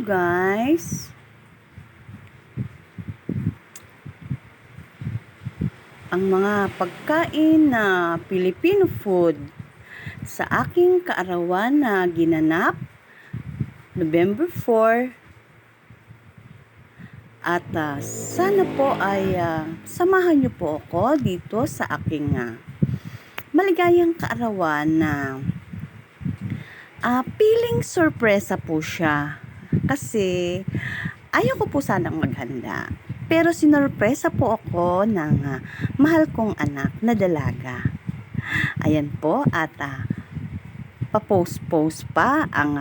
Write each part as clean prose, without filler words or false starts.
guys. Ang mga pagkain na Filipino food sa aking kaarawan na ginanap November 4 at sana po ay samahan niyo po ako dito sa aking maligayang kaarawan na piling sorpresa po siya kasi ayaw ko po sanang maghanda. Pero sinorpresa po ako ng mahal kong anak na dalaga. Ayan po at pa-post pa ang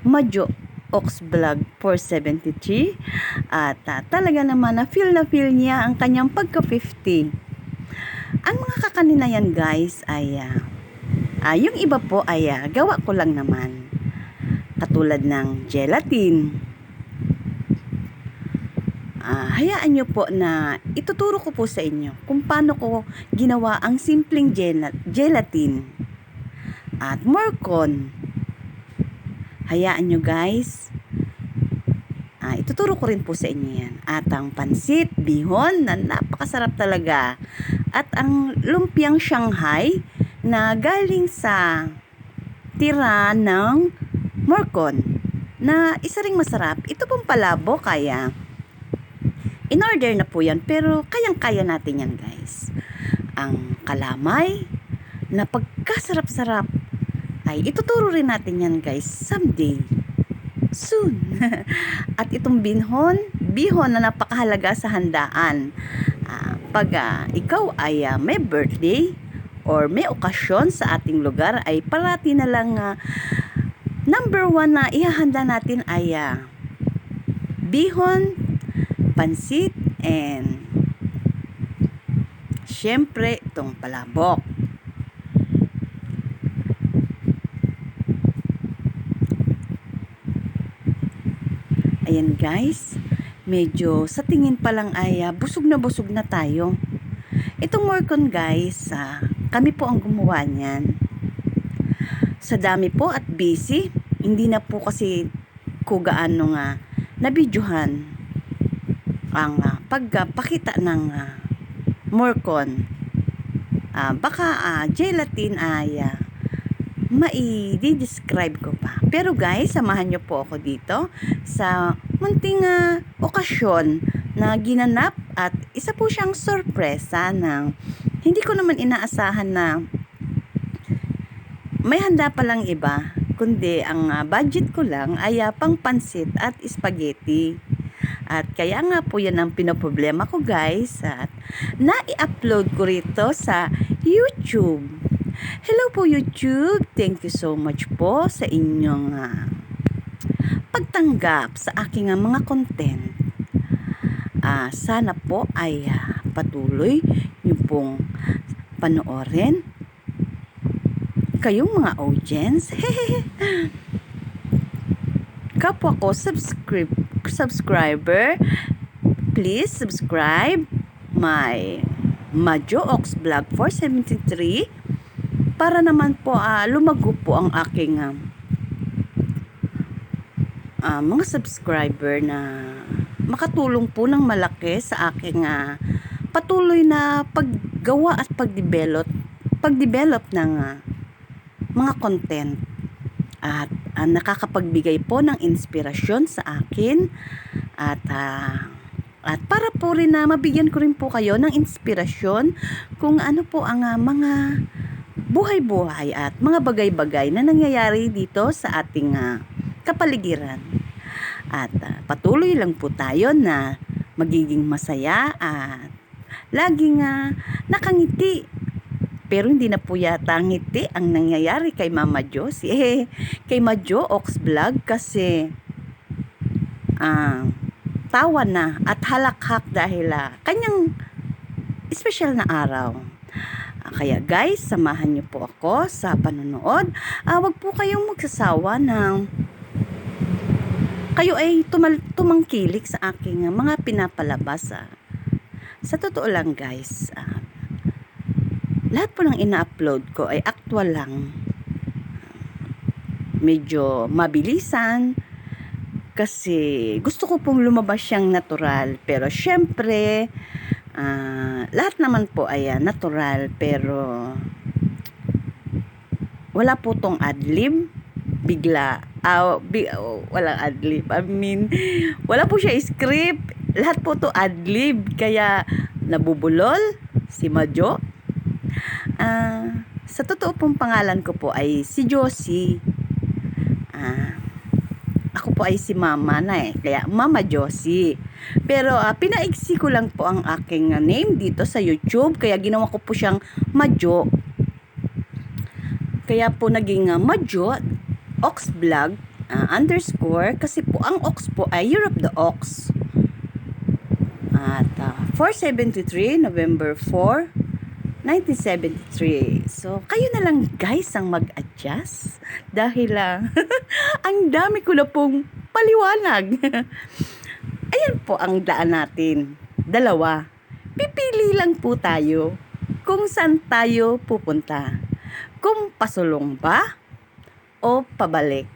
Madjo Ox Vlog 473 at talaga naman na feel niya ang kanyang pagka-50. Ang mga kakanin na yan guys ay yung iba po ay gawa ko lang naman. Katulad ng gelatin. Hayaan nyo po na ituturo ko po sa inyo kung paano ko ginawa ang simpleng gelatin at morcon. Hayaan nyo guys, ituturo ko rin po sa inyo yan. At ang pansit, bihon na napakasarap talaga. At ang lumpiang Shanghai na galing sa tira ng morcon na isa ring masarap. Ito pong palabo kaya in-order na po yan, pero kayang-kaya natin yan guys. Ang kalamay na pagkasarap-sarap ay ituturo rin natin yan guys someday. Soon. At itong bihon na napakahalaga sa handaan. Pag ikaw ay may birthday or may okasyon sa ating lugar ay parati na lang number 1 na ihahanda natin ay bihon, pansit, and syempre itong palabok. Ayan guys, medyo sa tingin pa lang ay busog na tayo. Itong morcon guys, kami po ang gumawa niyan. Sa dami po at busy, hindi na po kasi gaano nabidyohan ang pagpakita ng morcon. Baka gelatin ay mai-describe ko pa. Pero guys, samahan nyo po ako dito sa munting okasyon na ginanap at isa po siyang sorpresa na hindi ko naman inaasahan na may handa palang iba, kundi ang budget ko lang ay pang pansit at spaghetti. At kaya nga po yan ang pinoproblema ko guys at na-i-upload ko rito sa YouTube. Hello po YouTube, thank you so much po sa inyong pagtanggap sa aking mga content. Sana po ay patuloy niyo pong panoorin kayong mga audience. Kapwa ko subscriber, please subscribe my Madjo Ox Vlog 473 para naman po lumago po ang aking mga subscriber na makatulong po ng malaki sa aking patuloy na paggawa at pagdevelop ng mga content at nakakapagbigay po ng inspirasyon sa akin at para po rin na mabigyan ko rin po kayo ng inspirasyon kung ano po ang mga buhay-buhay at mga bagay-bagay na nangyayari dito sa ating kapaligiran. At patuloy lang po tayo na magiging masaya at laging nakangiti. Pero hindi na po yata ngiti ang nangyayari kay Mama Jo, kay Madjo Ox Vlog kasi tawa na at halakhak dahil kanyang special na araw. Kaya guys, samahan niyo po ako sa panonood. Wag po kayong magsasawa ng kayo ay tumangkilik sa aking mga pinapalabas. Sa totoo lang guys, lahat po ng ina-upload ko ay actual lang. Medyo mabilisan, Kasi gusto ko pong lumabas siyang natural. Pero syempre, lahat naman po ay natural. Pero wala po tong adlib. Bigla. Walang adlib. I mean, wala po siya script. Lahat po to adlib. Kaya nabubulol si Majo. Sa totoo pong pangalan ko po ay si Josie. Ako po ay si Mama na kaya Mama Josie. Pero pinaiksi ko lang po ang aking name dito sa YouTube, kaya ginawa ko po siyang Majo. Kaya po naging Majo Ox Vlog _ kasi po ang Ox po ay Year of the Ox. At 473 November 4 1973. So, kayo na lang guys ang mag-adjust dahil ang dami ko na pong paliwanag. Ayan po ang daan natin. 2. Pipili lang po tayo kung saan tayo pupunta. Kung pasulong ba o pabalik.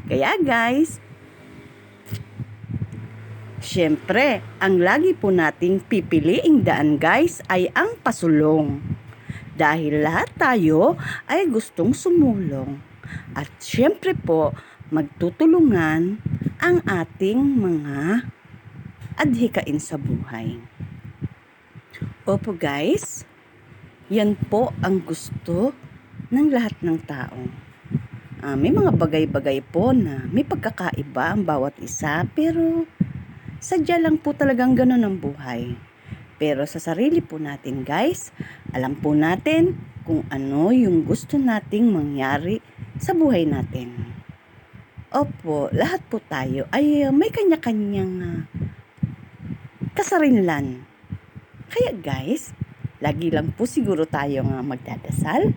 Kaya guys, syempre, ang lagi po nating pipiliing daan guys ay ang pasulong. Dahil lahat tayo ay gustong sumulong. At syempre po, magtutulungan ang ating mga adhikain sa buhay. Opo guys, yan po ang gusto ng lahat ng tao. May mga bagay-bagay po na may pagkakaiba ang bawat isa, pero sadya lang po talagang ganun ang buhay. Pero sa sarili po natin guys, alam po natin kung ano yung gusto nating mangyari sa buhay natin. Opo, lahat po tayo ay may kanya-kanyang kasarinlan. Kaya guys, lagi lang po siguro tayo magdadasal,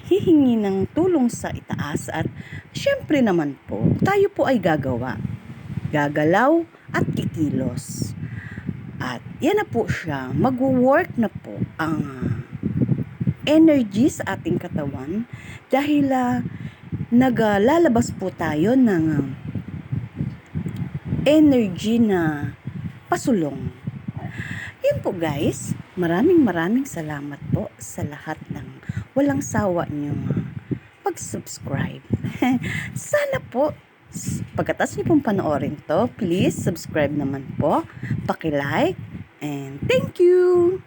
hihingi ng tulong sa itaas, at syempre naman po, tayo po ay gagawa. Gagalaw at kikilos. At yan na po siya, mag-work na po ang energy sa ating katawan dahil naglalabas po tayo ng energy na pasulong. Yan po guys, maraming salamat po sa lahat ng walang sawa niyong pag-subscribe. Sana po pagkatapos niyo pong panoorin to, please subscribe naman po, paki-like, and thank you!